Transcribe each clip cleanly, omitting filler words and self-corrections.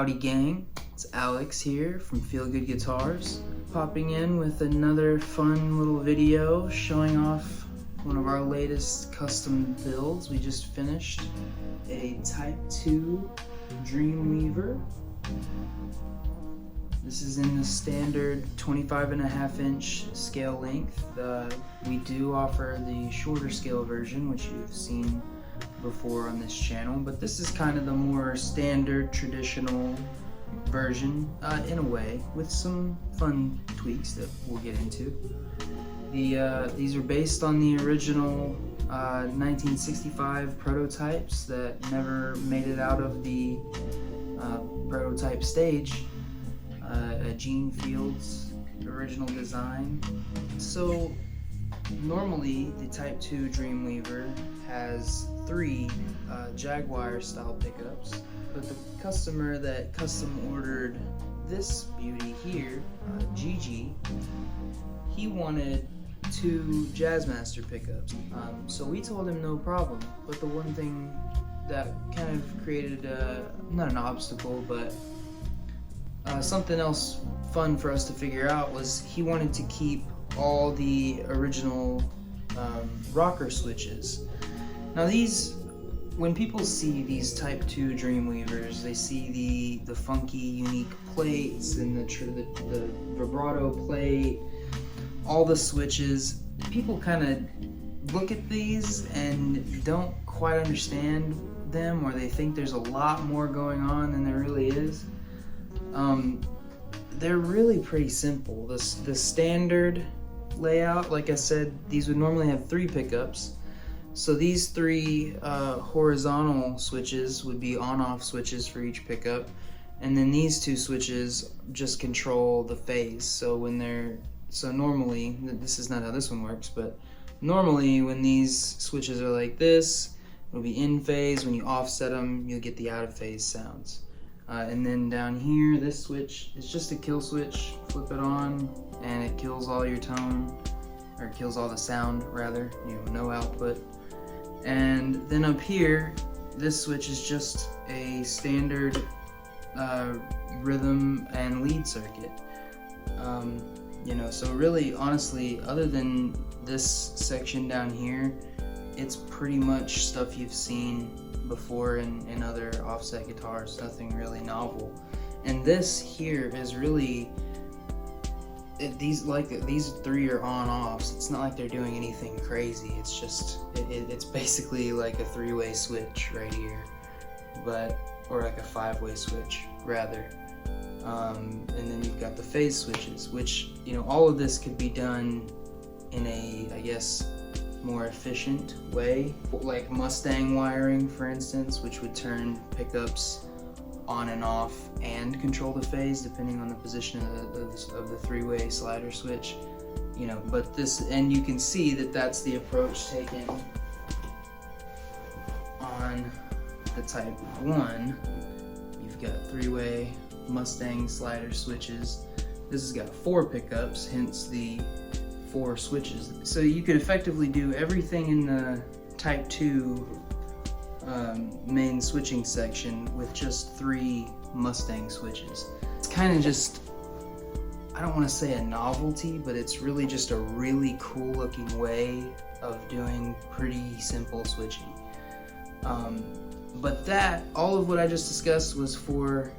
Howdy gang, it's Alex here from Feelgood Guitars, popping in with another fun little video showing off one of our latest custom builds. We just finished a Type 2 Dreamweaver. This is in the standard 25.5-inch scale length. We do offer the shorter scale version, which you've seen before on this channel, but this is kind of the more standard traditional version in a way, with some fun tweaks that we'll get into. These are based on the original 1965 prototypes that never made it out of the prototype stage. Gene Field's original design. So normally the Type 2 Dreamweaver has 3 Jaguar style pickups, but the customer that custom ordered this beauty here, Gigi, he wanted 2 Jazzmaster pickups. So we told him no problem, but the one thing that kind of created not an obstacle, but something else fun for us to figure out was he wanted to keep all the original rocker switches. Now these, when people see these Type 2 Dreamweavers, they see the funky, unique plates and the vibrato plate, all the switches. People kind of look at these and don't quite understand them, or they think there's a lot more going on than there really is. They're really pretty simple. The standard layout, like I said, these would normally have 3 pickups. So these 3 horizontal switches would be on-off switches for each pickup, and then these 2 switches just control the phase. So normally, this is not how this one works, but normally when these switches are like this, it'll be in phase. When you offset them, you'll get the out of phase sounds. And then down here, this switch is just a kill switch. Flip it on and it kills all your tone, or it kills all the sound rather, no output. And then up here, this switch is just a standard rhythm and lead circuit. So really, honestly, other than this section down here, it's pretty much stuff you've seen before in other offset guitars, nothing really novel. And this here is really, these 3 are on-offs. It's not like they're doing anything crazy. It's just, it's basically like a 3-way switch right here, or like a 5-way switch rather. And then you've got the phase switches, which, all of this could be done in a, I guess, more efficient way, like Mustang wiring, for instance, which would turn pickups on and off and control the phase depending on the position of the 3-way slider switch. But this, and you can see that that's the approach taken on the Type 1. You've got 3-way Mustang slider switches. This has got 4 pickups, hence the 4 switches. So you could effectively do everything in the Type 2 main switching section with just 3 Mustang switches. It's kind of just, I don't want to say a novelty, but it's really just a really cool looking way of doing pretty simple switching. But all of what I just discussed was for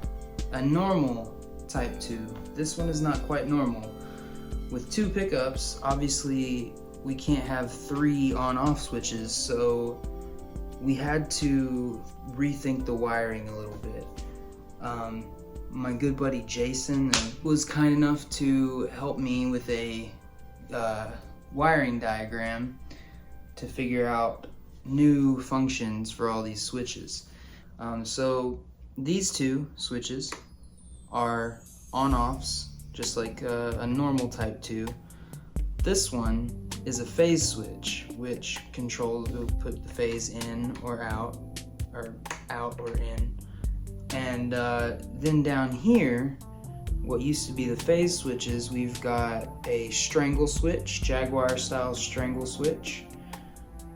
a normal Type 2. This one is not quite normal. With 2 pickups, obviously we can't have 3 on-off switches, so we had to rethink the wiring a little bit. My good buddy Jason was kind enough to help me with a wiring diagram to figure out new functions for all these switches. So these 2 switches are on-offs, just like a normal Type 2. This one is a phase switch, which will put the phase in or out, or out or in. And then down here, what used to be the phase switches, we've got a strangle switch, Jaguar style strangle switch,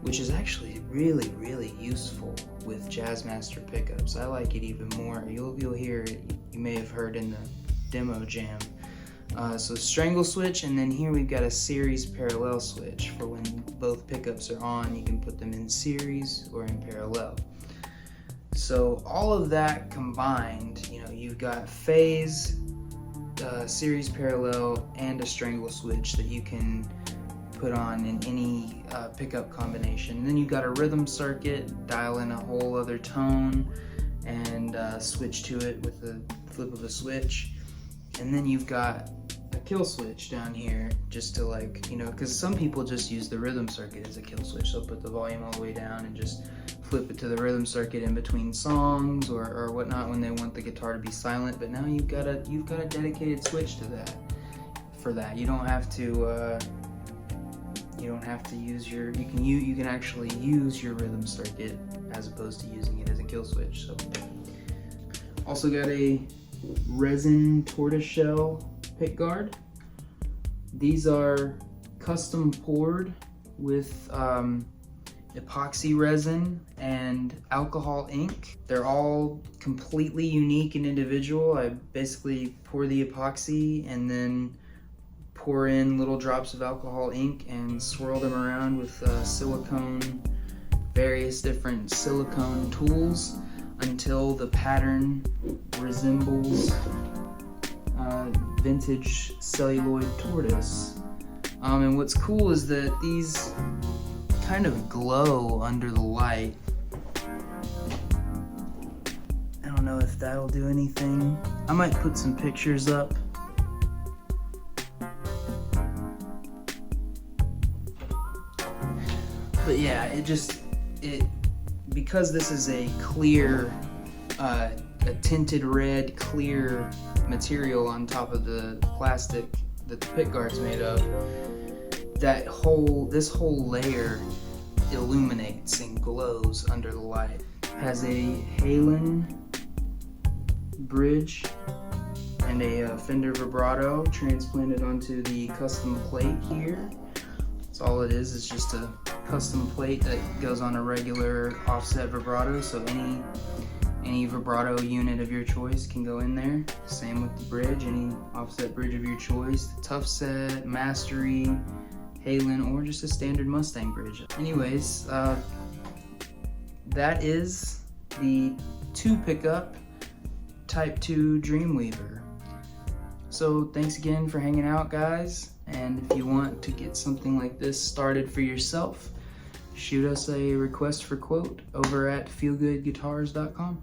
which is actually really, really useful with Jazzmaster pickups. I like it even more. You'll hear it, you may have heard in the demo jam. So strangle switch, and then here we've got a series parallel switch for when both pickups are on. You can put them in series or in parallel. So all of that combined, you know, you've got phase, series parallel, and a strangle switch that you can put on in any pickup combination. And then you've got a rhythm circuit, dial in a whole other tone, and switch to it with the flip of a switch. And then you've got a kill switch down here, just to, like, you know, because some people just use the rhythm circuit as a kill switch. They'll put the volume all the way down and just flip it to the rhythm circuit in between songs or whatnot when they want the guitar to be silent. But now you've got a dedicated switch to that. For that, you don't have to use your. You can actually use your rhythm circuit as opposed to using it as a kill switch. So, also got a resin tortoiseshell pickguard. These are custom poured with epoxy resin and alcohol ink. They're all completely unique and individual. I basically pour the epoxy and then pour in little drops of alcohol ink and swirl them around with various different silicone tools until the pattern resembles vintage celluloid tortoise. And what's cool is that these kind of glow under the light. I don't know if that'll do anything. I might put some pictures up. But yeah, because this is a clear, a tinted red clear material on top of the plastic that the pickguard's made of, this whole layer illuminates and glows under the light. Has a Halen bridge and a Fender vibrato transplanted onto the custom plate here. So all it is just a custom plate that goes on a regular offset vibrato, so any vibrato unit of your choice can go in there. Same with the bridge, any offset bridge of your choice, Tough Set, Mastery, Halen, or just a standard Mustang bridge. Anyways, that is the 2-pickup Type 2 Dreamweaver. So thanks again for hanging out, guys, and if you want to get something like this started for yourself, shoot us a request for quote over at feelgoodguitars.com.